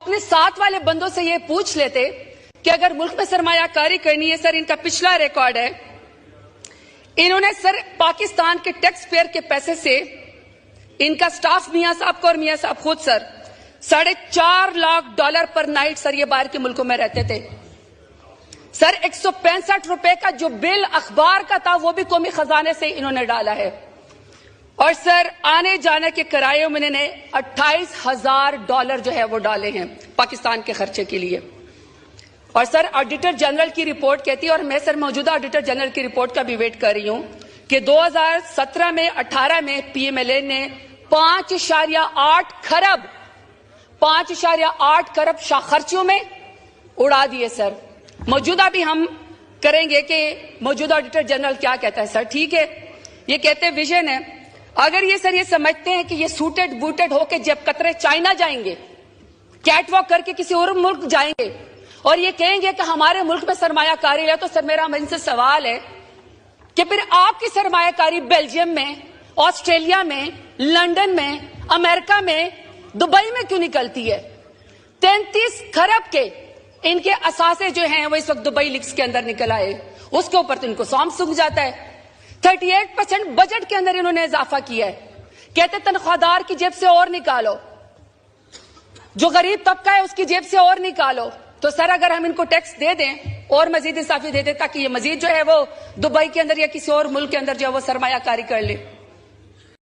अपने साथ वाले बंदों से ये पूछ लेते कि अगर मुल्क में सरमायाकारी करनी है, सर इनका पिछला रिकॉर्ड है, इन्होंने सर पाकिस्तान के टैक्स पेयर के पैसे से इनका स्टाफ मियां साहब को और मियां साहब खुद सर $4.5 लाख पर नाइट सर ये बाहर के मुल्कों में रहते थे। सर 165 रुपए का जो बिल अखबार का था वो भी कौमी खजाने से इन्होंने डाला है। और सर आने जाने के किराए में इन्होंने $28,000 जो है वो डाले हैं पाकिस्तान के खर्चे के लिए। और सर ऑडिटर जनरल की रिपोर्ट कहती है, और मैं सर मौजूदा ऑडिटर जनरल की रिपोर्ट का भी वेट कर रही हूं, कि 2017 में 18 में पीएमएलए ने 5.8 खरब खर्चों में उड़ा दिए। सर मौजूदा भी हम करेंगे कि मौजूदा ऑडिटर जनरल क्या कहता है। सर ठीक है, ये कहते हैं विजन है, अगर ये सर ये समझते हैं कि ये सूटेड बूटेड होके जब कतरे चाइना जाएंगे, कैटवॉक करके किसी और मुल्क जाएंगे और ये कहेंगे कि हमारे मुल्क में सरमायाकारी है, तो सर मेरा इनसे सवाल है कि फिर आपकी सरमायाकारी बेल्जियम में, ऑस्ट्रेलिया में, लंदन में, अमेरिका में, दुबई में क्यों निकलती है? 33 खरब के इनके असासे जो हैं वो इस वक्त दुबई लीक्स के अंदर निकल आए, उसके ऊपर तो इनको सौंप सूख जाता है। 38% बजट के अंदर इन्होंने इजाफा किया है। कहते तनख्वाहदार की जेब से और निकालो, जो गरीब तबका है उसकी जेब से और निकालो। तो सर अगर हम इनको टैक्स दे दें और मजीद इंसाफी दे दें ताकि ये मजीद जो है वो दुबई के अंदर या किसी और मुल्क के अंदर जो है वो सरमायाकारी कर ले।